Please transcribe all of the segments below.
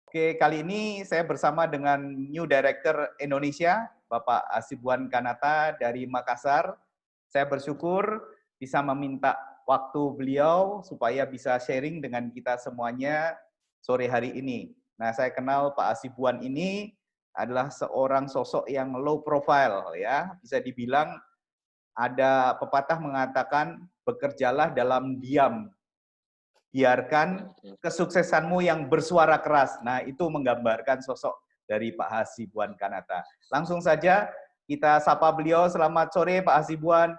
Oke, kali ini saya bersama dengan New Director Indonesia, Bapak Hasibuan Kanata dari Makassar. Saya bersyukur bisa meminta waktu beliau supaya bisa sharing dengan kita semuanya sore hari ini. Nah, saya kenal Pak Hasibuan ini adalah seorang sosok yang low profile ya, bisa dibilang ada pepatah mengatakan bekerjalah dalam diam, biarkan kesuksesanmu yang bersuara keras. Nah, itu menggambarkan sosok dari Pak Hasibuan Kanata. Langsung saja kita sapa beliau. Selamat sore Pak Hasibuan.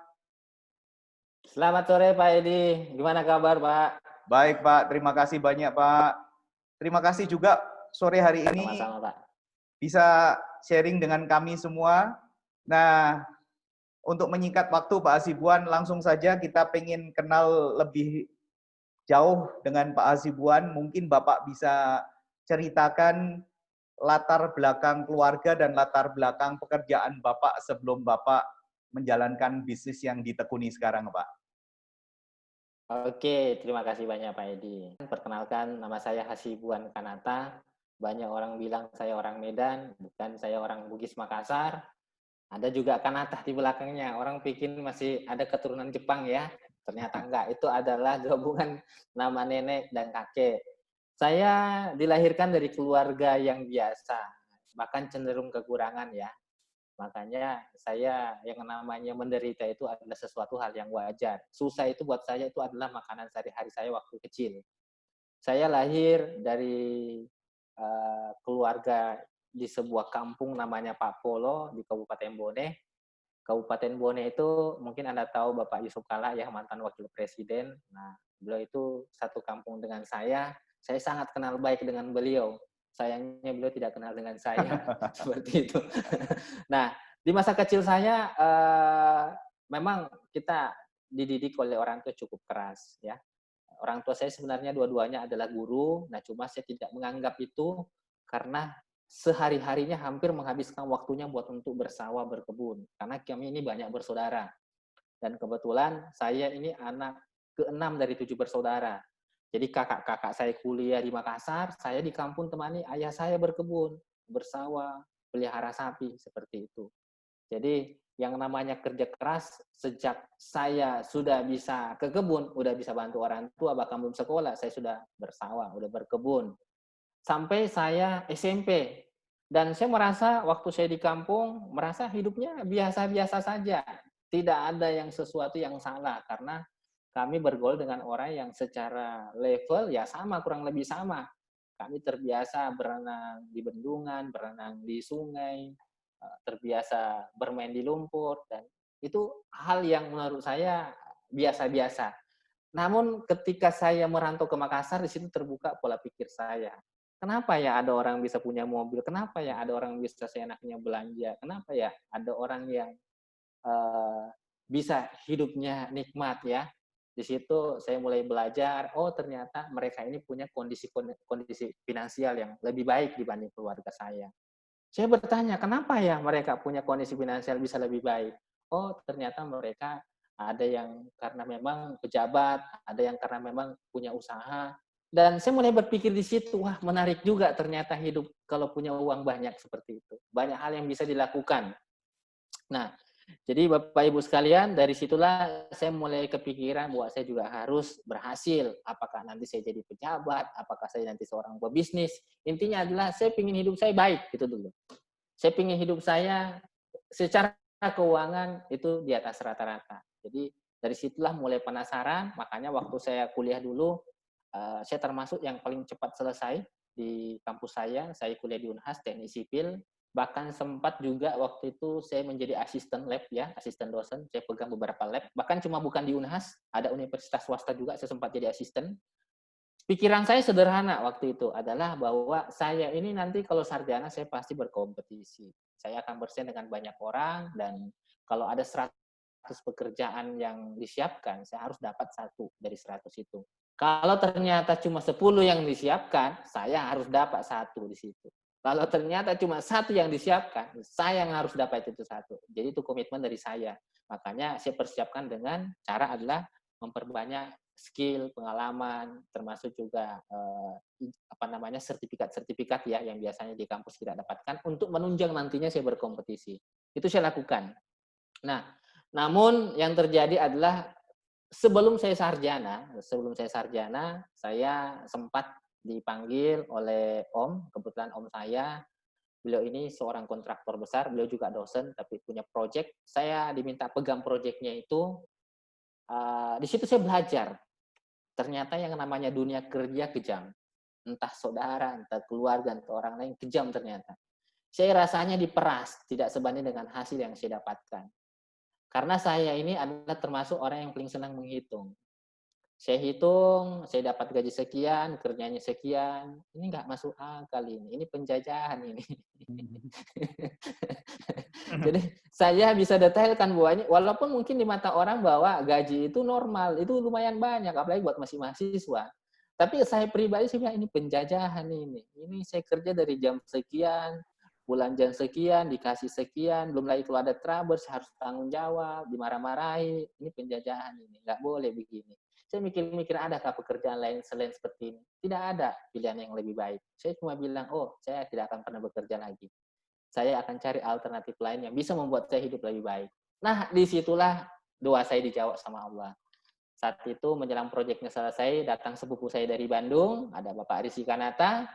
Selamat sore Pak Edi, gimana kabar Pak? Baik Pak, terima kasih banyak Pak. Terima kasih juga sore hari ini Sama-sama Pak. bisa sharing dengan kami semua. Nah, untuk menyingkat waktu Pak Hasibuan, langsung saja kita pengen kenal lebih jauh dengan Pak Hasibuan. Mungkin Bapak bisa ceritakan latar belakang keluarga dan latar belakang pekerjaan Bapak sebelum Bapak menjalankan bisnis yang ditekuni sekarang, Pak. Oke, terima kasih banyak Pak Edi. Perkenalkan, nama saya Hasibuan Kanata. Banyak orang bilang saya orang Medan, bukan, saya orang Bugis Makassar. Ada juga Kanata di belakangnya. Orang pikir masih ada keturunan Jepang ya. Ternyata enggak, itu adalah gabungan nama nenek dan kakek. Saya dilahirkan dari keluarga yang biasa, bahkan cenderung kekurangan ya. Makanya saya yang namanya menderita itu adalah sesuatu hal yang wajar. Susah itu buat saya itu adalah makanan sehari-hari saya waktu kecil. Saya lahir dari keluarga di sebuah kampung namanya Pak Polo di Kabupaten Bone. Kabupaten Bone itu mungkin Anda tahu Bapak Yusuf Kala ya, mantan wakil presiden. Nah, beliau itu satu kampung dengan saya. Saya sangat kenal baik dengan beliau. Sayangnya beliau tidak kenal dengan saya. Seperti itu. Nah, di masa kecil saya memang kita dididik oleh orang tua cukup keras ya. Orang tua saya sebenarnya dua-duanya adalah guru. Nah, cuma saya tidak menganggap itu karena sehari-harinya hampir menghabiskan waktunya buat untuk bersawah, berkebun. Karena kami ini banyak bersaudara. Dan kebetulan saya ini anak keenam dari 7 bersaudara. Jadi kakak-kakak saya kuliah di Makassar, saya di kampung temani ayah saya berkebun, bersawah, pelihara sapi, seperti itu. Jadi yang namanya kerja keras, sejak saya sudah bisa ke kebun, udah bisa bantu orang tua, bahkan belum sekolah, saya sudah bersawah, udah berkebun. Sampai saya SMP. Dan saya merasa waktu saya di kampung, merasa hidupnya biasa-biasa saja. Tidak ada yang sesuatu yang salah, karena kami bergaul dengan orang yang secara level ya sama, kurang lebih sama. Kami terbiasa berenang di bendungan, berenang di sungai, terbiasa bermain di lumpur, dan itu hal yang menurut saya biasa-biasa. Namun ketika saya merantau ke Makassar, di situ terbuka pola pikir saya. Kenapa ya ada orang bisa punya mobil? Kenapa ya ada orang bisa seenaknya belanja? Kenapa ya ada orang yang uh, bisa hidupnya nikmat ya? Di situ saya mulai belajar, oh ternyata mereka ini punya kondisi finansial yang lebih baik dibanding keluarga saya. Saya bertanya, kenapa ya mereka punya kondisi finansial bisa lebih baik? Oh, ternyata mereka ada yang karena memang pejabat, ada yang karena memang punya usaha. Dan saya mulai berpikir di situ, wah menarik juga ternyata hidup kalau punya uang banyak seperti itu. Banyak hal yang bisa dilakukan. Nah, jadi Bapak Ibu sekalian, dari situlah saya mulai kepikiran bahwa saya juga harus berhasil. Apakah nanti saya jadi pejabat, apakah saya nanti seorang pebisnis. Intinya adalah saya ingin hidup saya baik, gitu dulu. Saya ingin hidup saya secara keuangan itu di atas rata-rata. Jadi dari situlah mulai penasaran, makanya waktu saya kuliah dulu, saya termasuk yang paling cepat selesai di kampus saya kuliah di Unhas, teknik sipil, bahkan sempat juga waktu itu saya menjadi asisten lab ya, asisten dosen, saya pegang beberapa lab, bahkan cuma bukan di Unhas, ada universitas swasta juga saya sempat jadi asisten. Pikiran saya sederhana waktu itu adalah bahwa saya ini nanti kalau sarjana saya pasti berkompetisi. Saya akan bersaing dengan banyak orang, dan kalau ada 100 pekerjaan yang disiapkan, saya harus dapat 1 dari 100 itu. Kalau ternyata cuma 10 yang disiapkan, saya harus dapat 1 di situ. Kalau ternyata cuma 1 yang disiapkan, saya yang harus dapat itu 1. Jadi itu komitmen dari saya. Makanya saya persiapkan dengan cara adalah memperbanyak skill, pengalaman, termasuk juga sertifikat-sertifikat ya yang biasanya di kampus tidak dapatkan untuk menunjang nantinya saya berkompetisi. Itu saya lakukan. Nah, namun yang terjadi adalah sebelum saya sarjana, saya sempat dipanggil oleh Om, kebetulan Om saya, beliau ini seorang kontraktor besar, beliau juga dosen, tapi punya project. Saya diminta pegang projectnya itu, di situ saya belajar. Ternyata yang namanya dunia kerja kejam. Entah saudara, entah keluarga, entah orang lain, kejam ternyata. Saya rasanya diperas, tidak sebanding dengan hasil yang saya dapatkan. Karena saya ini adalah termasuk orang yang paling senang menghitung. Saya hitung, saya dapat gaji sekian, kerjanya sekian. Ini nggak masuk akal ini penjajahan ini. Jadi saya bisa detailkan bahwa walaupun mungkin di mata orang bahwa gaji itu normal, itu lumayan banyak, apalagi buat masih mahasiswa. Tapi saya pribadi saya bilang ini penjajahan ini. Ini saya kerja dari jam sekian, bulan jam sekian, dikasih sekian, belum lagi kalau ada trouble, saya harus tanggung jawab, dimarah-marahi. Ini penjajahan ini, nggak boleh begini. Saya mikir-mikir adakah pekerjaan lain selain seperti ini? Tidak ada pilihan yang lebih baik. Saya cuma bilang, saya tidak akan pernah bekerja lagi. Saya akan cari alternatif lain yang bisa membuat saya hidup lebih baik. Nah, disitulah doa saya dijawab sama Allah. Saat itu menjelang proyeknya selesai, datang sepupu saya dari Bandung, ada Bapak Rizky Kanata.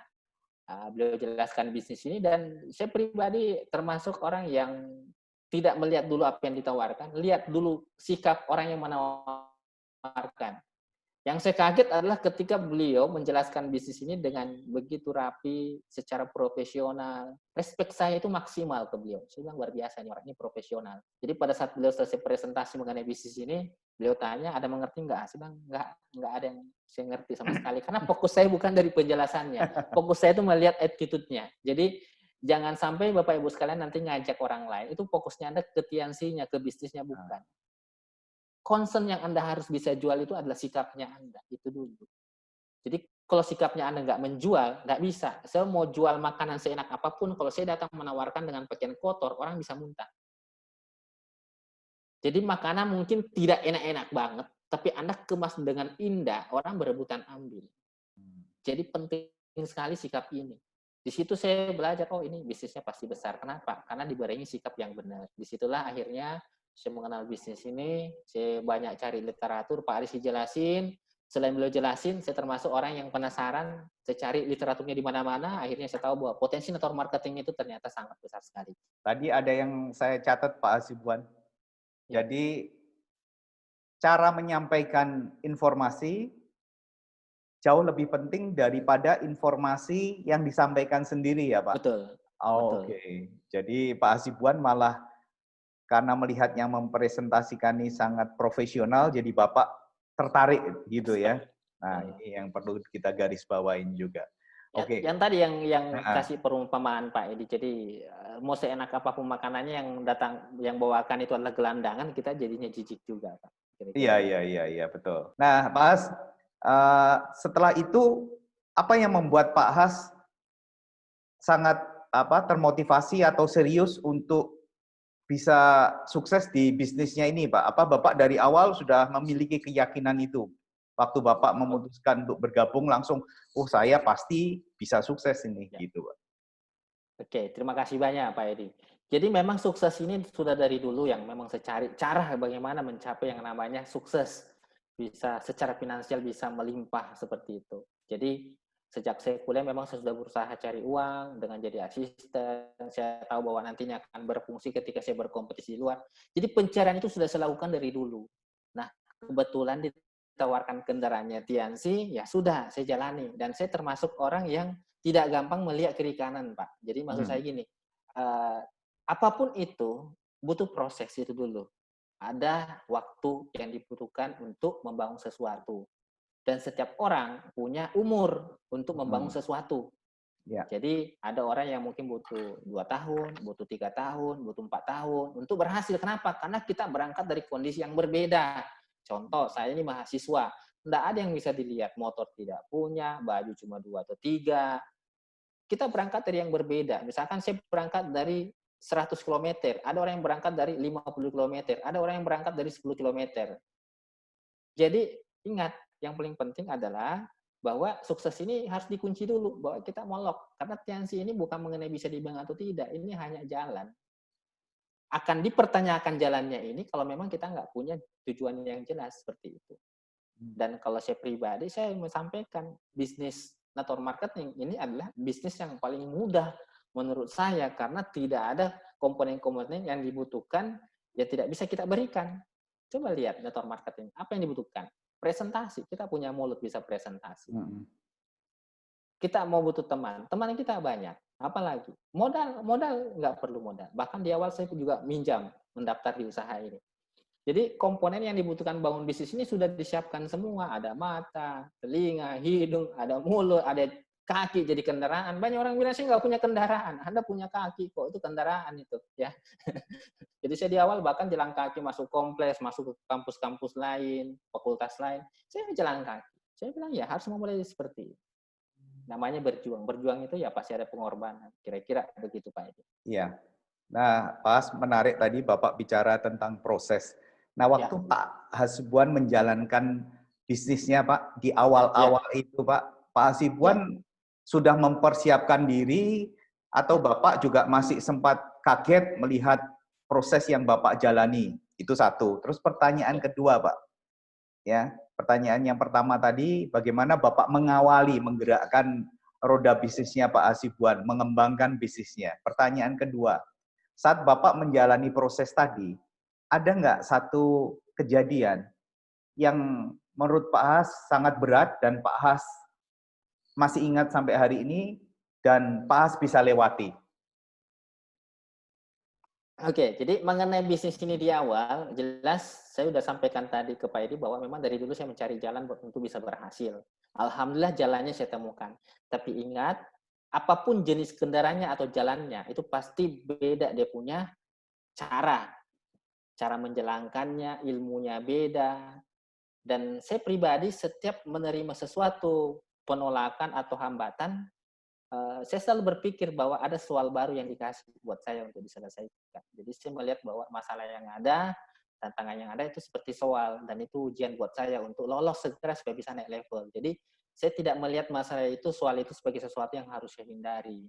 Beliau jelaskan bisnis ini, dan saya pribadi termasuk orang yang tidak melihat dulu apa yang ditawarkan, lihat dulu sikap orang yang menawarkan. Yang saya kaget adalah ketika beliau menjelaskan bisnis ini dengan begitu rapi, secara profesional. Respect saya itu maksimal ke beliau. Saya bilang luar biasa nih orang ini profesional. Jadi pada saat beliau selesai presentasi mengenai bisnis ini, beliau tanya, ada mengerti nggak? Saya bilang nggak ada yang saya ngerti sama sekali. Karena fokus saya bukan dari penjelasannya. Fokus saya itu melihat attitude-nya. Jadi jangan sampai Bapak Ibu sekalian nanti ngajak orang lain, itu fokusnya Anda ke tiansinya, ke bisnisnya, bukan. Concern yang Anda harus bisa jual itu adalah sikapnya Anda, itu dulu. Jadi kalau sikapnya Anda nggak menjual, nggak bisa. Saya mau jual makanan seenak apapun, kalau saya datang menawarkan dengan pakaian kotor, orang bisa muntah. Jadi makanan mungkin tidak enak-enak banget, tapi Anda kemas dengan indah, orang berebutan ambil. Jadi penting sekali sikap ini. Di situ saya belajar, ini bisnisnya pasti besar. Kenapa? Karena dibarengi sikap yang benar. Disitulah akhirnya saya mengenal bisnis ini, saya banyak cari literatur, Pak Aris jelasin, selain beliau jelasin, saya termasuk orang yang penasaran, saya cari literaturnya di mana-mana, akhirnya saya tahu bahwa potensi network marketing itu ternyata sangat besar sekali. Tadi ada yang saya catat Pak Hasibuan. Jadi cara menyampaikan informasi jauh lebih penting daripada informasi yang disampaikan sendiri ya Pak? Betul. Oke. Jadi Pak Hasibuan malah karena melihat yang mempresentasikan ini sangat profesional, jadi Bapak tertarik gitu ya. Nah, ini yang perlu kita garis bawain juga. Oke. Yang tadi yang kasih perumpamaan Pak Edi. Jadi mau seenak apapun makanannya, yang bawakan itu adalah gelandangan, kita jadinya jijik juga Pak. Iya, betul. Nah, Pak Has, setelah itu apa yang membuat Pak Has sangat termotivasi atau serius untuk bisa sukses di bisnisnya ini, Pak? Apa Bapak dari awal sudah memiliki keyakinan itu? Waktu Bapak memutuskan untuk bergabung langsung, saya pasti bisa sukses ini, gitu, Pak. Oke, terima kasih banyak Pak Edi. Jadi memang sukses ini sudah dari dulu yang memang saya cari cara bagaimana mencapai yang namanya sukses. Bisa secara finansial bisa melimpah seperti itu. Jadi sejak saya kuliah memang saya sudah berusaha cari uang dengan jadi asisten. Saya tahu bahwa nantinya akan berfungsi ketika saya berkompetisi di luar. Jadi pencarian itu sudah saya lakukan dari dulu. Nah, kebetulan ditawarkan kendaraannya Tiansi, ya sudah saya jalani. Dan saya termasuk orang yang tidak gampang melihat kiri kanan, Pak. Jadi maksud saya gini, apapun itu butuh proses itu dulu. Ada waktu yang dibutuhkan untuk membangun sesuatu. Dan setiap orang punya umur untuk membangun sesuatu. Jadi ada orang yang mungkin butuh 2 tahun, butuh 3 tahun, butuh 4 tahun untuk berhasil. Kenapa? Karena kita berangkat dari kondisi yang berbeda. Contoh, saya ini mahasiswa. Tidak ada yang bisa dilihat. Motor tidak punya, baju cuma 2 atau 3. Kita berangkat dari yang berbeda. Misalkan saya berangkat dari 100 km, ada orang yang berangkat dari 50 km, ada orang yang berangkat dari 10 km. Jadi ingat, yang paling penting adalah bahwa sukses ini harus dikunci dulu, bahwa kita mau lock. Karena Tianxi ini bukan mengenai bisa dibilang atau tidak, ini hanya jalan. Akan dipertanyakan jalannya ini kalau memang kita nggak punya tujuan yang jelas seperti itu. Dan kalau saya pribadi, saya mau sampaikan bisnis network marketing ini adalah bisnis yang paling mudah menurut saya karena tidak ada komponen-komponen yang dibutuhkan yang tidak bisa kita berikan. Coba lihat network marketing, apa yang dibutuhkan? Presentasi, kita punya mulut bisa presentasi. Kita mau butuh teman kita banyak. Apalagi modal nggak perlu modal. Bahkan di awal saya juga minjam mendaftar di usaha ini. Jadi komponen yang dibutuhkan bangun bisnis ini sudah disiapkan semua. Ada mata, telinga, hidung, ada mulut, ada kaki jadi kendaraan. Banyak orang bilang saya nggak punya kendaraan. Anda punya kaki kok, itu kendaraan itu, ya. Jadi saya di awal bahkan jalan kaki masuk kompleks, masuk ke kampus-kampus lain, fakultas lain. Saya jalan kaki. Saya bilang ya harus memulai seperti itu. Namanya berjuang. Berjuang itu ya pasti ada pengorbanan. Kira-kira begitu Pak Edi. Iya. Nah, pas menarik tadi Bapak bicara tentang proses. Nah, waktu Ya. Pak Hasibuan menjalankan bisnisnya Pak, di awal-awal itu Pak Hasibuan sudah mempersiapkan diri atau Bapak juga masih sempat kaget melihat proses yang Bapak jalani? Itu satu. Terus pertanyaan kedua Pak, ya, pertanyaan yang pertama tadi, bagaimana Bapak mengawali, menggerakkan roda bisnisnya Pak Hasibuan, mengembangkan bisnisnya? Pertanyaan kedua, saat Bapak menjalani proses tadi, ada nggak satu kejadian yang menurut Pak Has sangat berat dan Pak Has masih ingat sampai hari ini dan Pak Has bisa lewati? Oke, jadi mengenai bisnis ini di awal, jelas saya sudah sampaikan tadi ke Pak Edi bahwa memang dari dulu saya mencari jalan untuk bisa berhasil. Alhamdulillah jalannya saya temukan. Tapi ingat, apapun jenis kendaraannya atau jalannya, itu pasti beda dia punya cara. Cara menjalankannya, ilmunya beda. Dan saya pribadi setiap menerima sesuatu penolakan atau hambatan, saya selalu berpikir bahwa ada soal baru yang dikasih buat saya untuk diselesaikan. Jadi saya melihat bahwa masalah yang ada, tantangan yang ada itu seperti soal, dan itu ujian buat saya untuk lolos segera supaya bisa naik level. Jadi saya tidak melihat masalah itu, soal itu sebagai sesuatu yang harus saya hindari.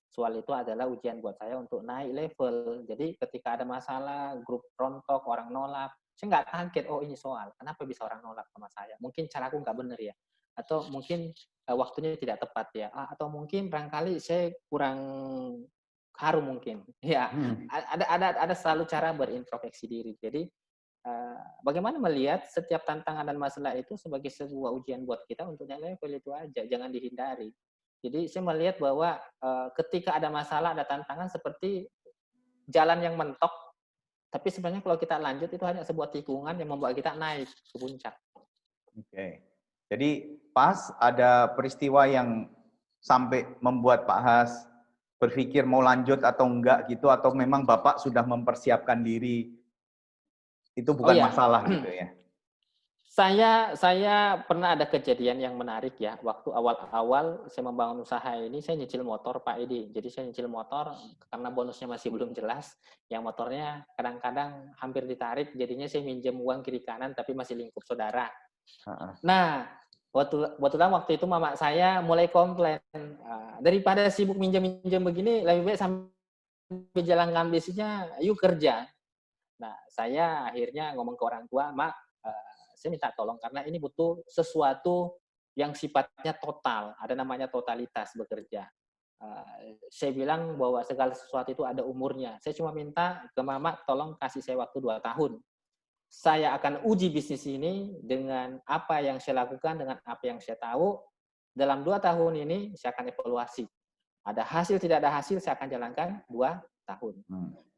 Soal itu adalah ujian buat saya untuk naik level. Jadi ketika ada masalah, grup rontok, orang nolak, saya nggak kaget, oh ini soal. Kenapa bisa orang nolak sama saya? Mungkin caraku nggak benar ya. Atau mungkin waktunya tidak tepat ya, atau mungkin barangkali saya kurang harum mungkin. Ya, ada selalu cara berintrospeksi diri. Jadi bagaimana melihat setiap tantangan dan masalah itu sebagai sebuah ujian buat kita untuk naik level itu aja, jangan dihindari. Jadi saya melihat bahwa ketika ada masalah, ada tantangan seperti jalan yang mentok, tapi sebenarnya kalau kita lanjut itu hanya sebuah tikungan yang membawa kita naik ke puncak. Oke. Jadi pas ada peristiwa yang sampai membuat Pak Has berpikir mau lanjut atau enggak gitu, atau memang Bapak sudah mempersiapkan diri, itu bukan masalah gitu ya? Saya pernah ada kejadian yang menarik ya. Waktu awal-awal saya membangun usaha ini, saya nyicil motor Pak Edi. Jadi saya nyicil motor karena bonusnya masih belum jelas. Yang motornya kadang-kadang hampir ditarik, jadinya saya minjem uang kiri kanan tapi masih lingkup saudara. Nah, waktu itu mama saya mulai komplain, daripada sibuk minjem-minjem begini, lebih baik sampai jalankan bisnisnya, yuk kerja. Nah, saya akhirnya ngomong ke orang tua, Mak, saya minta tolong karena ini butuh sesuatu yang sifatnya total, ada namanya totalitas bekerja. Saya bilang bahwa segala sesuatu itu ada umurnya. Saya cuma minta ke Mama tolong kasih saya waktu 2 tahun. Saya akan uji bisnis ini dengan apa yang saya lakukan, dengan apa yang saya tahu. Dalam 2 tahun ini saya akan evaluasi. Ada hasil, tidak ada hasil, saya akan jalankan 2 tahun.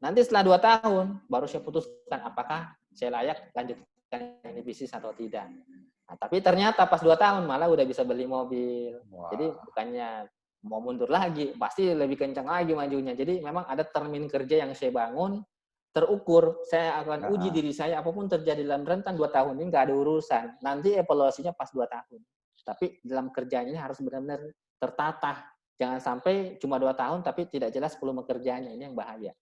Nanti setelah 2 tahun, baru saya putuskan apakah saya layak lanjutkan ini bisnis atau tidak. Nah, tapi ternyata pas 2 tahun malah udah bisa beli mobil. Wow. Jadi bukannya mau mundur lagi, pasti lebih kencang lagi majunya. Jadi memang ada termin kerja yang saya bangun, terukur. Saya akan uji diri saya, apapun terjadi dalam rentan 2 tahun ini nggak ada urusan. Nanti evaluasinya pas 2 tahun. Tapi dalam kerjanya ini harus benar-benar tertata. Jangan sampai cuma 2 tahun tapi tidak jelas volume kerjanya, ini yang bahaya.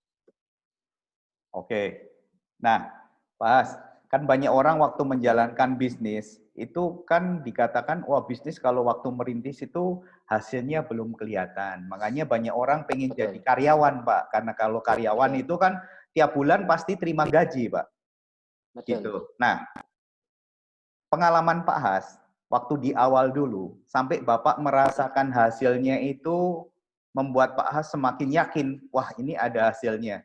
Oke. Nah, Pak Has, Kan banyak orang waktu menjalankan bisnis, itu kan dikatakan, wah bisnis kalau waktu merintis itu hasilnya belum kelihatan. Makanya banyak orang pengen jadi Betul. karyawan, Pak. Karena kalau karyawan Betul. itu kan tiap bulan pasti terima gaji, Pak. Betul. Gitu. Nah, pengalaman Pak Has, waktu di awal dulu, sampai Bapak merasakan hasilnya itu membuat Pak Has semakin yakin, wah ini ada hasilnya.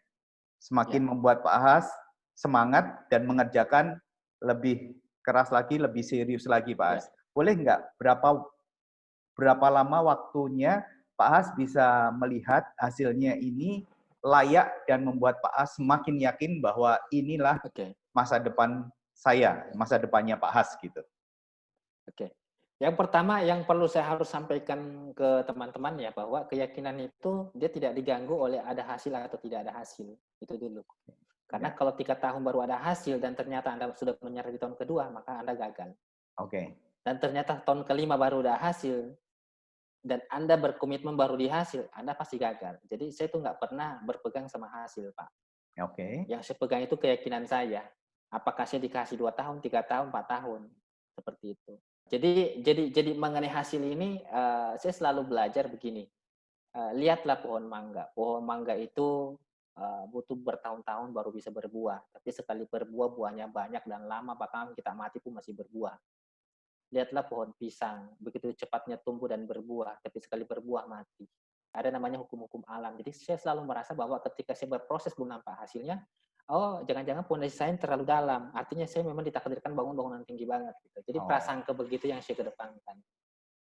Semakin Ya. membuat Pak Has semangat dan mengerjakan lebih keras lagi, lebih serius lagi Pak Has. Ya. Boleh nggak berapa lama waktunya Pak Has bisa melihat hasilnya ini layak dan membuat Pak Has semakin yakin bahwa inilah Oke. masa depan saya, masa depannya Pak Has gitu. Oke. Yang pertama yang perlu saya harus sampaikan ke teman-teman ya bahwa keyakinan itu dia tidak diganggu oleh ada hasil atau tidak ada hasil. Itu dulu. Karena Ya. kalau 3 tahun baru ada hasil dan ternyata Anda sudah menyerah di tahun kedua, maka Anda gagal. Oke. Dan ternyata tahun kelima baru ada hasil dan Anda berkomitmen baru di hasil, Anda pasti gagal. Jadi saya tuh nggak pernah berpegang sama hasil, Pak. Oke. Yang saya pegang itu keyakinan saya. Apakah saya dikasih 2 tahun, 3 tahun, 4 tahun. Seperti itu. Jadi mengenai hasil ini saya selalu belajar begini. Lihatlah pohon mangga. Pohon mangga itu butuh bertahun-tahun baru bisa berbuah. Tapi sekali berbuah buahnya banyak dan lama bahkan kita mati pun masih berbuah. Lihatlah pohon pisang, begitu cepatnya tumbuh dan berbuah, tapi sekali berbuah mati. Ada namanya hukum-hukum alam. Jadi saya selalu merasa bahwa ketika saya berproses belum nampak hasilnya, oh jangan-jangan pondasi saya terlalu dalam. Artinya saya memang ditakdirkan bangun bangunan tinggi banget. Gitu. Jadi Oh. prasangka begitu yang saya kedepankan.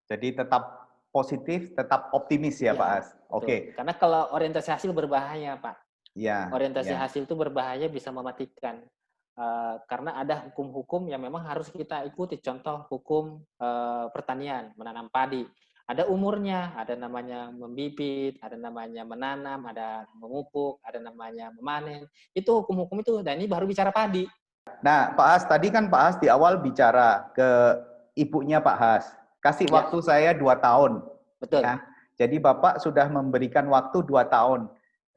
Jadi tetap positif, tetap optimis ya Pak Ya, Has. betul. Oke. Karena kalau orientasi hasil berbahaya, Pak. Ya, Orientasi ya. hasil itu berbahaya, bisa mematikan. Karena ada hukum-hukum yang memang harus kita ikuti. Contoh hukum pertanian, menanam padi. Ada umurnya, ada namanya membibit, ada namanya menanam, ada memupuk, ada namanya memanen. Itu hukum-hukum itu, dan ini baru bicara padi. Nah, Pak Has, tadi kan Pak Has di awal bicara ke ibunya Pak Has. Kasih Ya, waktu saya 2 tahun. betul. Ya. Jadi Bapak sudah memberikan waktu 2 tahun.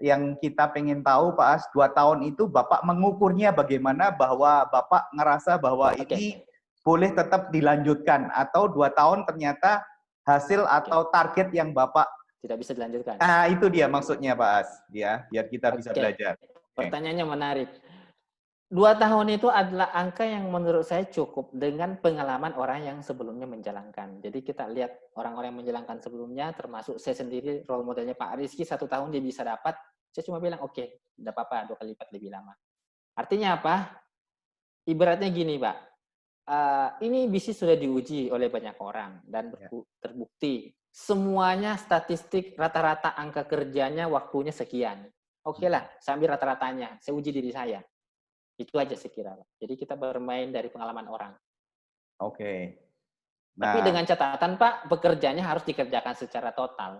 Yang kita pengen tahu Pak Has, 2 tahun itu Bapak mengukurnya bagaimana bahwa Bapak ngerasa bahwa Oke, ini boleh tetap dilanjutkan. Atau 2 tahun ternyata hasil oke. atau target yang Bapak, Tidak bisa dilanjutkan. itu dia maksudnya Pak Has. Ya, biar kita bisa Oke, belajar. Oke. pertanyaannya menarik. 2 tahun itu adalah angka yang menurut saya cukup dengan pengalaman orang yang sebelumnya menjalankan. Jadi kita lihat orang-orang yang menjalankan sebelumnya, termasuk saya sendiri, role modelnya Pak Rizky, 1 tahun dia bisa dapat, saya cuma bilang, oke, tidak apa-apa, 2 kali lipat lebih lama. Artinya apa? Ibaratnya gini, Pak, ini bisnis sudah diuji oleh banyak orang, dan Ya. terbukti. Semuanya statistik rata-rata angka kerjanya waktunya sekian. Oke lah, saya ambil rata-ratanya, saya uji diri saya. Itu aja saya kira, Pak. Jadi kita bermain dari pengalaman orang. Oke. Tapi Nah, dengan catatan, Pak, pekerjaannya harus dikerjakan secara total.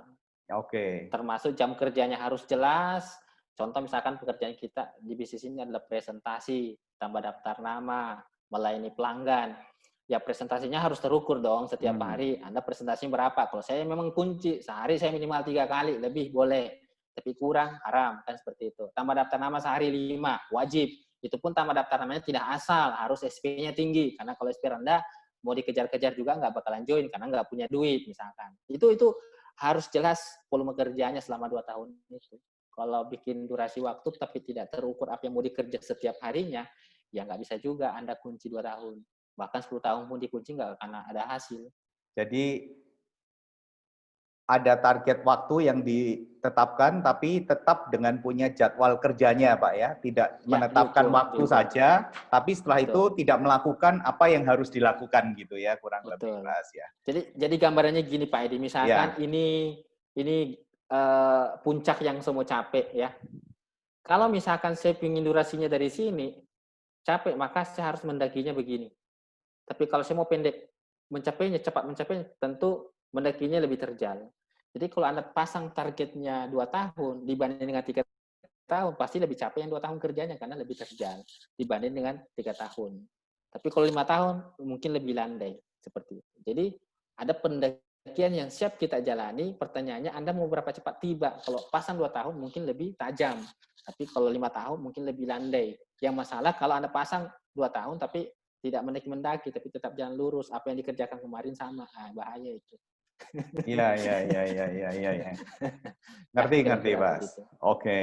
oke. Termasuk jam kerjanya harus jelas. Contoh misalkan pekerjaan kita di bisnis ini adalah presentasi, tambah daftar nama, melayani pelanggan. Ya presentasinya harus terukur dong setiap Hmm. hari. Anda presentasinya berapa? Kalau saya memang kunci, sehari saya minimal 3 kali, lebih boleh. Tapi kurang, haram. Kan seperti itu. Tambah daftar nama sehari 5, wajib. Itu pun tambah daftar namanya tidak asal, harus SP-nya tinggi. Karena kalau SP rendah, mau dikejar-kejar juga nggak bakalan join, karena nggak punya duit misalkan. Itu harus jelas volume kerjanya selama 2 tahun itu. Kalau bikin durasi waktu tapi tidak terukur apa yang mau dikerja setiap harinya, ya nggak bisa juga Anda kunci 2 tahun. Bahkan 10 tahun pun dikunci nggak akan ada hasil. Jadi ada target waktu yang ditetapkan, tapi tetap dengan punya jadwal kerjanya, Pak ya. Tidak Ya, menetapkan diukur, waktu diukur. saja, tapi setelah itu Betul, tidak melakukan apa yang harus dilakukan gitu ya, kurang lebih, betul. Pak As ya. Jadi gambarannya gini Pak Edi, misalkan Ya, ini puncak yang semua capek ya. Kalau misalkan saya ingin durasinya dari sini, capek, maka saya harus mendakinya begini. Tapi kalau saya mau pendek, cepat mencapainya, tentu mendakinya lebih terjal. Jadi kalau Anda pasang targetnya 2 tahun dibanding dengan 3 tahun, pasti lebih capek yang 2 tahun kerjanya karena lebih terjal dibanding dengan 3 tahun. Tapi kalau 5 tahun mungkin lebih landai seperti itu. Jadi ada pendakian yang siap kita jalani, pertanyaannya Anda mau berapa cepat tiba. Kalau pasang 2 tahun mungkin lebih tajam, tapi kalau 5 tahun mungkin lebih landai. Yang masalah kalau Anda pasang 2 tahun tapi tidak mendaki, tapi tetap jalan lurus. Apa yang dikerjakan kemarin sama. Nah, bahaya itu. Iya, iya, iya, iya, iya, iya, iya. Ya, Ngerti, ngerti, kira-kira Mas. begitu. Oke.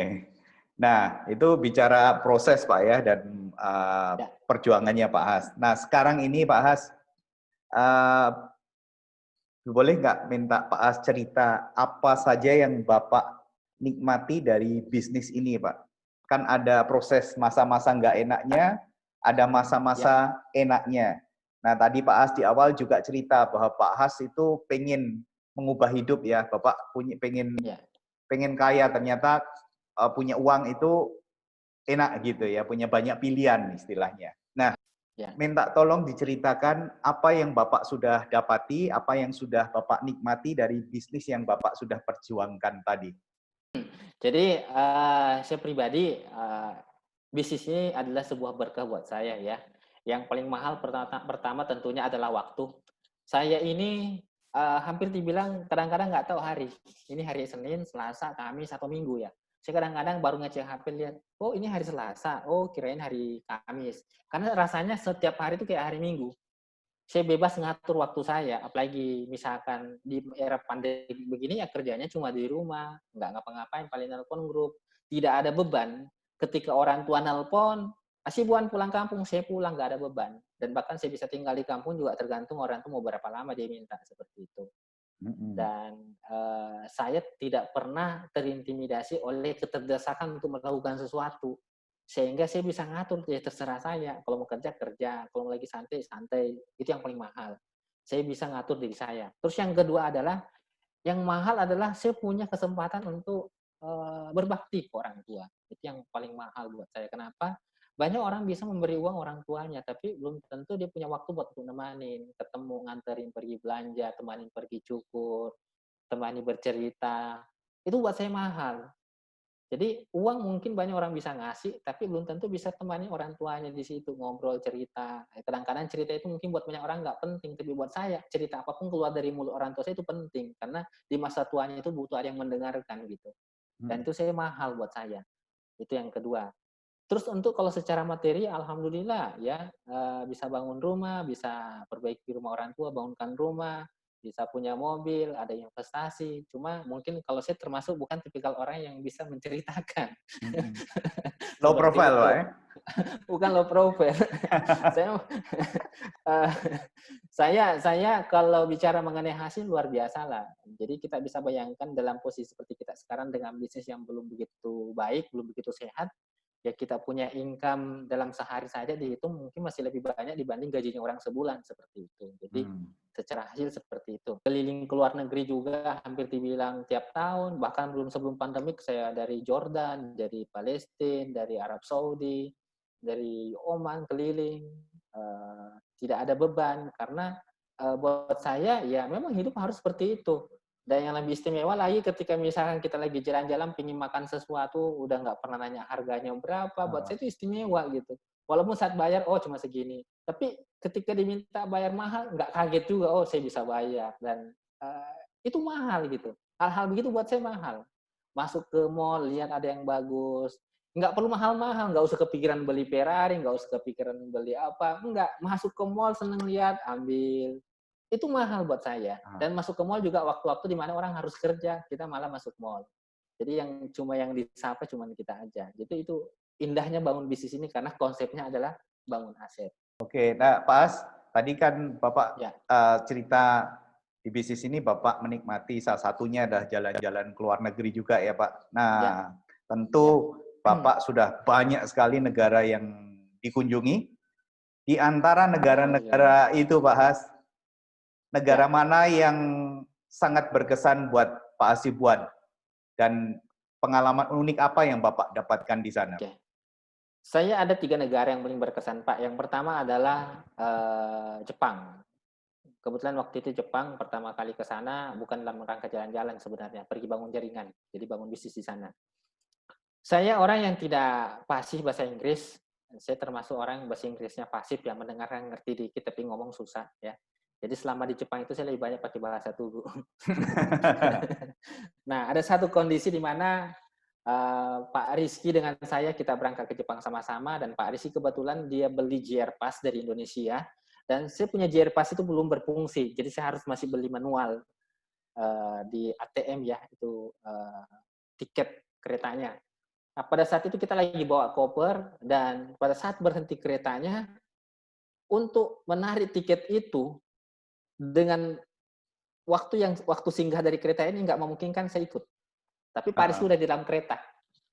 Nah, itu bicara proses, Pak ya, dan Ya, perjuangannya Pak Has. Nah, sekarang ini Pak Has, uh, boleh nggak minta Pak Has cerita apa saja yang Bapak nikmati dari bisnis ini, Pak? Kan ada proses masa-masa nggak enaknya, ada ya, masa-masa enaknya. Nah, tadi Pak Has di awal juga cerita bahwa Pak Has itu pengen mengubah hidup ya, Bapak pengen ya, pengen kaya, ternyata punya uang itu enak gitu ya, punya banyak pilihan istilahnya. Nah, ya. minta tolong diceritakan apa yang Bapak sudah dapati, apa yang sudah Bapak nikmati dari bisnis yang Bapak sudah perjuangkan tadi. Jadi saya pribadi bisnis ini adalah sebuah berkah buat saya ya. Yang paling mahal pertama tentunya adalah waktu. Saya ini hampir dibilang kadang-kadang nggak tahu hari. Ini hari Senin, Selasa, Kamis atau Minggu ya. Saya kadang-kadang baru ngecek HP lihat, oh ini hari Selasa, oh kirain hari Kamis. Karena rasanya setiap hari itu kayak hari Minggu. Saya bebas ngatur waktu saya, apalagi misalkan di era pandemi begini ya kerjanya cuma di rumah, nggak ngapa-ngapain, paling nelpon grup, tidak ada beban. Ketika orang tua nelpon, "Buan pulang kampung," saya pulang, nggak ada beban. Dan bahkan saya bisa tinggal di kampung juga tergantung orang tua mau berapa lama dia minta, seperti itu. Mm-mm. Dan saya tidak pernah terintimidasi oleh keterdesakan untuk melakukan sesuatu. Sehingga saya bisa ngatur, ya terserah saya. Kalau mau kerja, kerja. Kalau lagi santai, santai. Itu yang paling mahal. Saya bisa ngatur diri saya. Terus yang kedua adalah, yang mahal adalah saya punya kesempatan untuk berbakti ke orang tua. Itu yang paling mahal buat saya. Kenapa? Banyak orang bisa memberi uang orang tuanya, tapi belum tentu dia punya waktu buat untuk nemanin, ketemu, nganterin pergi belanja, temanin pergi cukur, temani bercerita. Itu buat saya mahal. Jadi uang mungkin banyak orang bisa ngasih, tapi belum tentu bisa temani orang tuanya di situ, ngobrol, cerita. Kadang-kadang cerita itu mungkin buat banyak orang nggak penting, tapi buat saya cerita apapun keluar dari mulut orang tua saya itu penting, karena di masa tuanya itu butuh ada yang mendengarkan gitu. Dan Mm-mm. itu saya mahal buat saya. Itu yang kedua. Terus untuk kalau secara materi, alhamdulillah ya, bisa bangun rumah, bisa perbaiki rumah orang tua, bangunkan rumah, bisa punya mobil, ada investasi. Cuma mungkin kalau saya termasuk bukan tipikal orang yang bisa menceritakan. Mm-mm. Low Seperti profile, Pak itu. ya? Bukan low profile. Saya eh, saya kalau bicara mengenai hasil luar biasa lah. Jadi kita bisa bayangkan dalam posisi seperti kita sekarang dengan bisnis yang belum begitu baik, belum begitu sehat, ya kita punya income dalam sehari saja dihitung mungkin masih lebih banyak dibanding gajinya orang sebulan, seperti itu. Jadi Hmm. secara hasil seperti itu. Keliling ke luar negeri juga hampir dibilang tiap tahun, bahkan sebelum pandemik saya dari Jordan, dari Palestina, dari Arab Saudi, dari Oman keliling, tidak ada beban karena buat saya ya memang hidup harus seperti itu. Dan yang lebih istimewa lagi ketika misalkan kita lagi jalan-jalan pingin makan sesuatu, udah nggak pernah nanya harganya berapa, buat saya itu istimewa gitu. Walaupun saat bayar, oh cuma segini. Tapi ketika diminta bayar mahal, nggak kaget juga, oh saya bisa bayar. Dan itu mahal gitu. Hal-hal begitu buat saya mahal. Masuk ke mall, lihat ada yang bagus. Nggak perlu mahal-mahal, nggak usah kepikiran beli Ferrari, nggak usah kepikiran beli apa. Nggak, masuk ke mall seneng lihat, ambil, itu mahal buat saya. Ah. Dan masuk ke mall juga waktu-waktu di mana orang harus kerja, kita malah masuk mall. Jadi yang disapa cuma kita aja. Jadi itu indahnya bangun bisnis ini karena konsepnya adalah bangun aset. Oke, nah Pak As, tadi kan Bapak Ya, cerita di bisnis ini Bapak menikmati salah satunya adalah jalan-jalan ke luar negeri juga ya Pak. ya, Nah, ya. tentu Bapak sudah banyak sekali negara yang dikunjungi. Di antara Alhamdulillah. negara-negara itu Pak Has, negara Ya, mana yang sangat berkesan buat Pak Hasibuan? Dan pengalaman unik apa yang Bapak dapatkan di sana? oke. Saya ada 3 negara yang paling berkesan, Pak. Yang pertama adalah Jepang. Kebetulan waktu itu Jepang pertama kali ke sana bukan dalam rangka jalan-jalan sebenarnya, pergi bangun jaringan, jadi bangun bisnis di sana. Saya orang yang tidak fasih bahasa Inggris. Saya termasuk orang yang bahasa Inggrisnya pasif, yang mendengarkan ngerti dikit tapi ngomong susah ya. Jadi selama di Jepang itu saya lebih banyak pakai bahasa tubuh. Nah, ada satu kondisi di mana Pak Rizky dengan saya kita berangkat ke Jepang sama-sama, dan Pak Rizky kebetulan dia beli JR Pass dari Indonesia, dan saya punya JR Pass itu belum berfungsi, jadi saya harus masih beli manual di ATM ya, itu tiket keretanya. Nah, pada saat itu kita lagi bawa koper, dan pada saat berhenti keretanya, untuk menarik tiket itu dengan waktu singgah dari kereta ini nggak memungkinkan saya ikut. Tapi Pak Rizky udah di dalam kereta.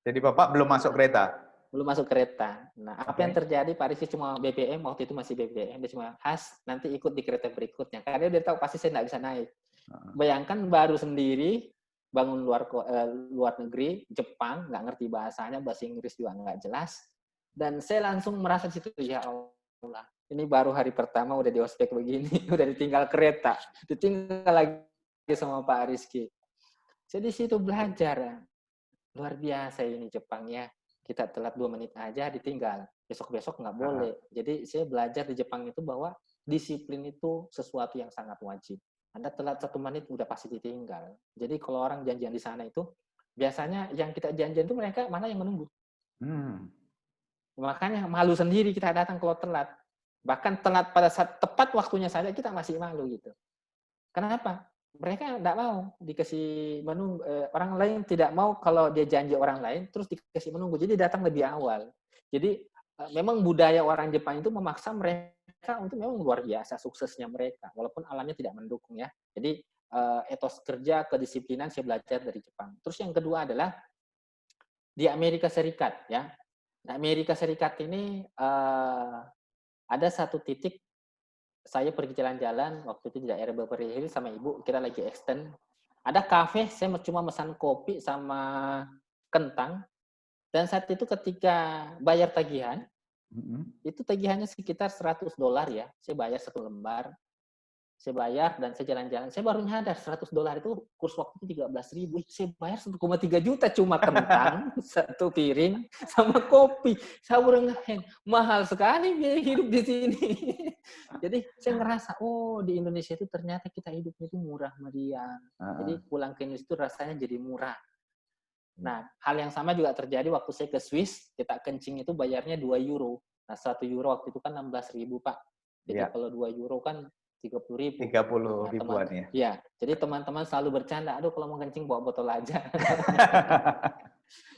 Jadi Bapak belum masuk kereta? Belum masuk kereta. Nah, apa yang Oke. terjadi, Pak Rizky cuma BBM, waktu itu masih BBM, dia cuma, nanti ikut di kereta berikutnya. Karena dia tahu pasti saya nggak bisa naik. Bayangkan baru sendiri, bangun luar negeri, Jepang, nggak ngerti bahasanya, bahasa Inggris juga nggak jelas. Dan saya langsung merasa di situ, ya Allah, ini baru hari pertama udah di ospek begini, udah ditinggal kereta, ditinggal lagi sama Pak Rizky. Saya di situ belajar, luar biasa ini Jepang ya. Kita telat 2 menit aja ditinggal, besok-besok nggak boleh. Jadi saya belajar di Jepang itu bahwa disiplin itu sesuatu yang sangat wajib. Anda telat 1 menit udah pasti ditinggal. Jadi kalau orang janjian di sana itu, biasanya yang kita janjian itu mereka mana yang menunggu. Makanya malu sendiri kita datang kalau telat. Bahkan telat pada saat tepat waktunya saja kita masih malu gitu. Kenapa? Mereka tidak mau dikasih menunggu. Orang lain tidak mau kalau dia janji orang lain terus dikasih menunggu. Jadi datang lebih awal. Jadi memang budaya orang Jepang itu memaksa mereka untuk memang luar biasa suksesnya mereka, walaupun alamnya tidak mendukung ya. Jadi etos kerja, kedisiplinan saya belajar dari Jepang. Terus yang kedua adalah di Amerika Serikat ya. Nah, Amerika Serikat ini ada satu titik saya pergi jalan-jalan waktu itu di daerah Beverly Hills sama ibu, kita lagi extend. Ada kafe, saya cuma pesan kopi sama kentang. Dan saat itu ketika bayar tagihan, itu tagihannya sekitar $100 ya. Saya bayar 1 lembar. Saya bayar dan saya jalan-jalan. Saya baru nyadar $100 itu kurs waktu itu 13.000. Saya bayar 1,3 juta cuma kentang, 1 piring, sama kopi. Saya baru ngehen, mahal sekali biaya hidup di sini. Jadi saya ngerasa, oh di Indonesia itu ternyata kita hidupnya itu murah meriah. Jadi pulang ke Indonesia itu rasanya jadi murah. Nah, hal yang sama juga terjadi waktu saya ke Swiss, kita kencing itu bayarnya 2 euro. Nah, 1 euro waktu itu kan 16.000, Pak. Jadi kalau 2 euro kan 30.000. 30 ribuan ya. Ya, jadi teman-teman selalu bercanda, aduh kalau mau kencing bawa botol aja.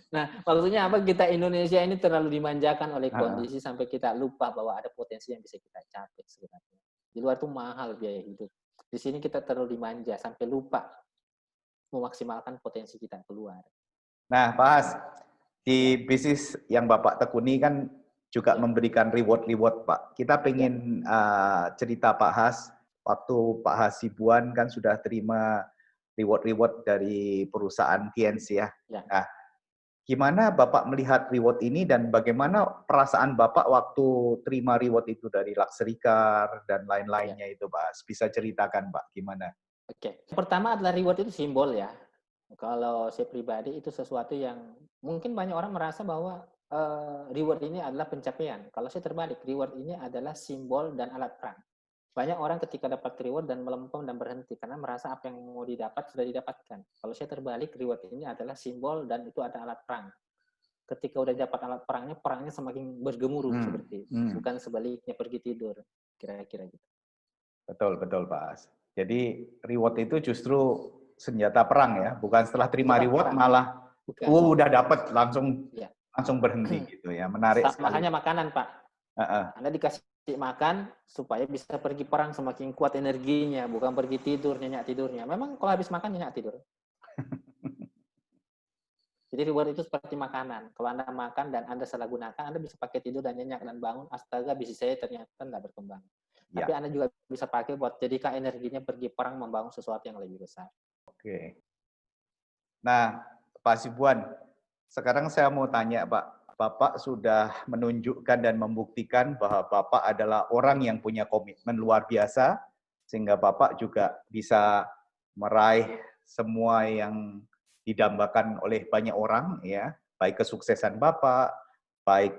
Nah, maksudnya apa? Kita Indonesia ini terlalu dimanjakan oleh kondisi sampai kita lupa bahwa ada potensi yang bisa kita capai sebenarnya. Di luar tuh mahal biaya hidup. Di sini kita terlalu dimanja sampai lupa memaksimalkan potensi kita keluar. Nah, Pak Has, di bisnis yang Bapak tekuni kan juga memberikan reward-reward, Pak. Kita pengen cerita Pak Has, waktu Pak Hasibuan kan sudah terima reward-reward dari perusahaan Kiens ya. Nah, gimana Bapak melihat reward ini dan bagaimana perasaan Bapak waktu terima reward itu dari Luxury Car dan lain-lainnya itu, Pak? Bisa ceritakan, Pak, gimana? Oke. Pertama adalah reward itu simbol ya. Kalau saya pribadi itu sesuatu yang mungkin banyak orang merasa bahwa reward ini adalah pencapaian. Kalau saya terbalik, reward ini adalah simbol dan alat perang. Banyak orang ketika dapat reward dan melempem dan berhenti karena merasa apa yang mau didapat sudah didapatkan. Kalau saya terbalik, reward ini adalah simbol dan itu ada alat perang. Ketika udah dapat alat perangnya, perangnya semakin bergemuruh seperti itu. Bukan sebaliknya pergi tidur, kira-kira gitu. Betul, betul, Pak. Jadi reward itu justru senjata perang ya, bukan setelah terima reward malah udah dapat langsung berhenti gitu ya. Menarik sekali. Makanya makanan, Pak. Anda dikasih makan supaya bisa pergi perang semakin kuat energinya, bukan pergi tidur nyenyak tidurnya. Memang kalau habis makan nyenyak tidur. Jadi reward itu seperti makanan. Kalau Anda makan dan Anda salah gunakan, Anda bisa pakai tidur dan nyenyak dan bangun, astaga bisnis saya ternyata tidak berkembang. Tapi Anda juga bisa pakai buat jadikan energinya pergi perang membangun sesuatu yang lebih besar. Oke. Nah, Pak Hasibuan, sekarang saya mau tanya, Pak. Bapak sudah menunjukkan dan membuktikan bahwa Bapak adalah orang yang punya komitmen luar biasa, sehingga Bapak juga bisa meraih semua yang didambakan oleh banyak orang, ya, baik kesuksesan Bapak, baik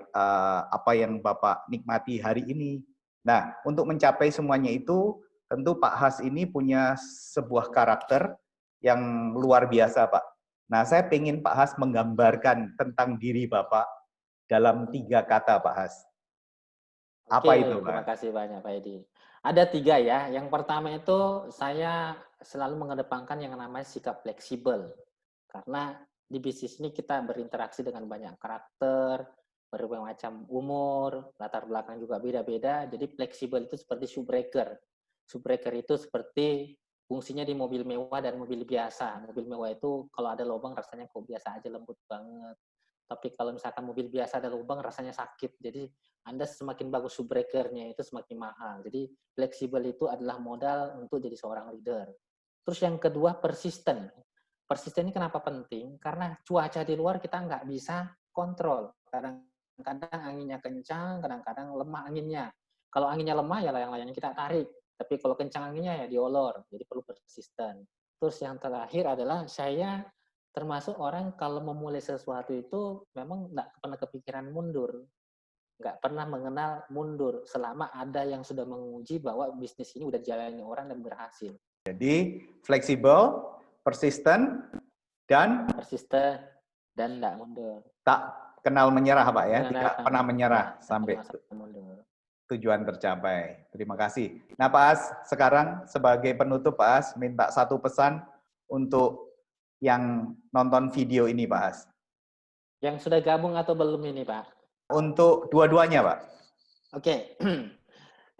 apa yang Bapak nikmati hari ini. Nah, untuk mencapai semuanya itu, tentu Pak Has ini punya sebuah karakter yang luar biasa, Pak. Nah, saya ingin Pak Has menggambarkan tentang diri Bapak dalam 3 kata, Pak Has. Apa Oke, itu, terima Pak? kasih banyak Pak Edi. Ada 3 ya. Yang pertama itu saya selalu mengedepankan yang namanya sikap fleksibel. Karena di bisnis ini kita berinteraksi dengan banyak karakter, berbagai macam umur, latar belakang juga beda-beda. Jadi fleksibel itu seperti shoe breaker. Shoe breaker itu seperti fungsinya di mobil mewah dan mobil biasa. Mobil mewah itu kalau ada lubang rasanya kok biasa aja, lembut banget. Tapi kalau misalkan mobil biasa ada lubang rasanya sakit. Jadi Anda semakin bagus subbreaker-nya itu semakin mahal. Jadi fleksibel itu adalah modal untuk jadi seorang leader. Terus yang kedua persisten. Persisten ini kenapa penting? Karena cuaca di luar kita nggak bisa kontrol. Kadang-kadang anginnya kencang, kadang-kadang lemah anginnya. Kalau anginnya lemah ya layang-layangnya kita tarik. Tapi kalau kencang anginnya ya diolor. Jadi perlu persisten. Terus yang terakhir adalah saya termasuk orang kalau memulai sesuatu itu memang nggak pernah kepikiran mundur, nggak pernah mengenal mundur selama ada yang sudah menguji bahwa bisnis ini udah dijalani orang dan berhasil. Jadi fleksibel, persisten, dan Persisten dan nggak mundur. tak kenal menyerah, Pak ya. Tidak Mengenal pernah menyerah ya, sampai masa mundur. tujuan tercapai. Terima kasih. Nah, Pak As, sekarang sebagai penutup, Pak As minta satu pesan untuk yang nonton video ini, Pak As. Yang sudah gabung atau belum ini, Pak? Untuk dua-duanya, Pak. Oke.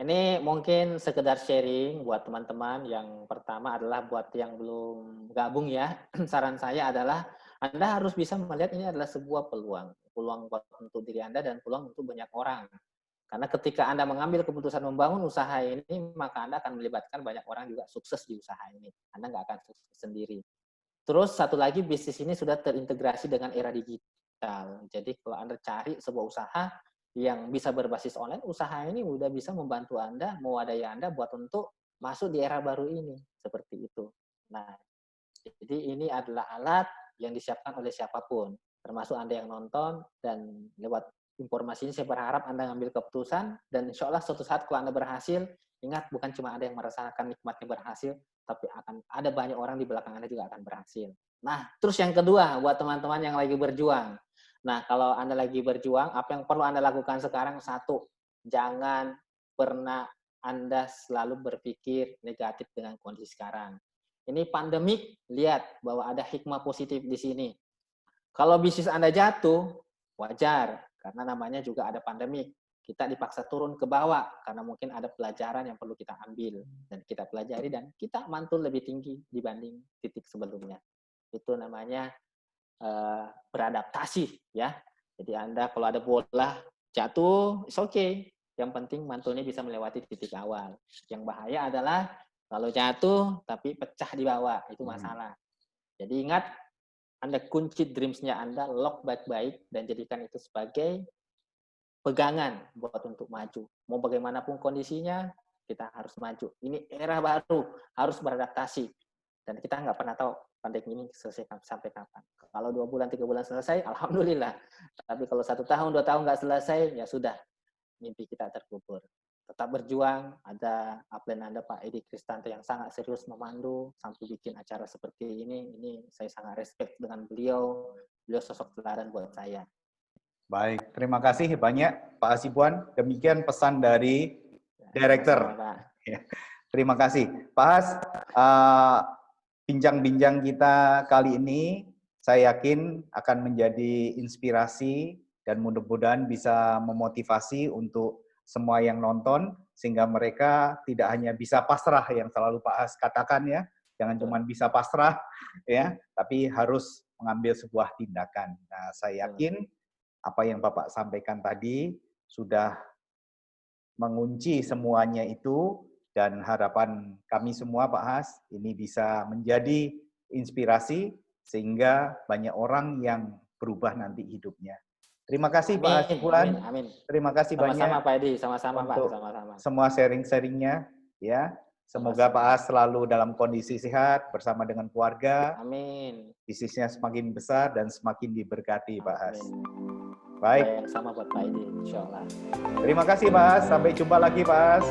Ini mungkin sekedar sharing buat teman-teman. Yang pertama adalah buat yang belum gabung ya. Saran saya adalah Anda harus bisa melihat ini adalah sebuah peluang. Peluang untuk diri Anda dan peluang untuk banyak orang. Karena ketika Anda mengambil keputusan membangun usaha ini, maka Anda akan melibatkan banyak orang juga sukses di usaha ini. Anda nggak akan sukses sendiri. Terus satu lagi, bisnis ini sudah terintegrasi dengan era digital. Jadi kalau Anda cari sebuah usaha yang bisa berbasis online, usaha ini udah bisa membantu Anda, mewadai Anda buat untuk masuk di era baru ini. Seperti itu. Nah, jadi ini adalah alat yang disiapkan oleh siapapun, termasuk Anda yang nonton, dan lewat informasi ini saya berharap Anda ngambil keputusan, dan insya Allah suatu saat kalau Anda berhasil, ingat bukan cuma Anda yang merasakan nikmatnya berhasil, tapi akan ada banyak orang di belakang Anda juga akan berhasil. Nah, terus yang kedua, buat teman-teman yang lagi berjuang. Nah, kalau Anda lagi berjuang, apa yang perlu Anda lakukan sekarang? Satu, jangan pernah Anda selalu berpikir negatif dengan kondisi sekarang. Ini pandemik, lihat bahwa ada hikmah positif di sini. Kalau bisnis Anda jatuh, wajar, karena namanya juga ada pandemik. Kita dipaksa turun ke bawah, karena mungkin ada pelajaran yang perlu kita ambil, dan kita pelajari, dan kita mantul lebih tinggi dibanding titik sebelumnya. Itu namanya beradaptasi ya. Jadi Anda kalau ada bola jatuh, it's okay. Yang penting mantulnya bisa melewati titik awal. Yang bahaya adalah kalau jatuh tapi pecah di bawah, itu masalah. Jadi ingat, Anda kunci dreams-nya Anda, lock baik-baik, dan jadikan itu sebagai pegangan buat untuk maju. Mau bagaimanapun kondisinya, kita harus maju. Ini era baru, harus beradaptasi. Dan kita nggak pernah tahu pandemi ini selesai sampai kapan. Kalau 2 bulan, 3 bulan selesai, alhamdulillah. Tapi kalau 1 tahun, 2 tahun nggak selesai, ya sudah, mimpi kita terkubur. Tetap berjuang, ada upline Anda Pak Edi Kristanto yang sangat serius memandu, sampai bikin acara seperti ini saya sangat respect dengan beliau sosok teladan buat saya. Baik, terima kasih banyak Pak Hasibuan. Demikian pesan dari Director. Terima kasih. Pak Has, bincang-bincang kita kali ini saya yakin akan menjadi inspirasi dan mudah-mudahan bisa memotivasi untuk semua yang nonton sehingga mereka tidak hanya bisa pasrah yang selalu Pak Has katakan ya, jangan cuma bisa pasrah ya, tapi harus mengambil sebuah tindakan. Nah, saya yakin apa yang Bapak sampaikan tadi sudah mengunci semuanya itu. Dan harapan kami semua Pak Has, ini bisa menjadi inspirasi sehingga banyak orang yang berubah nanti hidupnya. Terima kasih amin, Pak Hasibuan. Amin. Terima kasih Sama-sama banyak Pak Edi, sama-sama Pak, untuk sama-sama. semua sharing-sharingnya. Ya, semoga Pak Has selalu dalam kondisi sehat bersama dengan keluarga. Amin. Bisnisnya semakin besar dan semakin diberkati Pak Has. Baik. Sama buat Pak Edi, insya Allah. Terima kasih Pak Has. Sampai jumpa lagi Pak Has.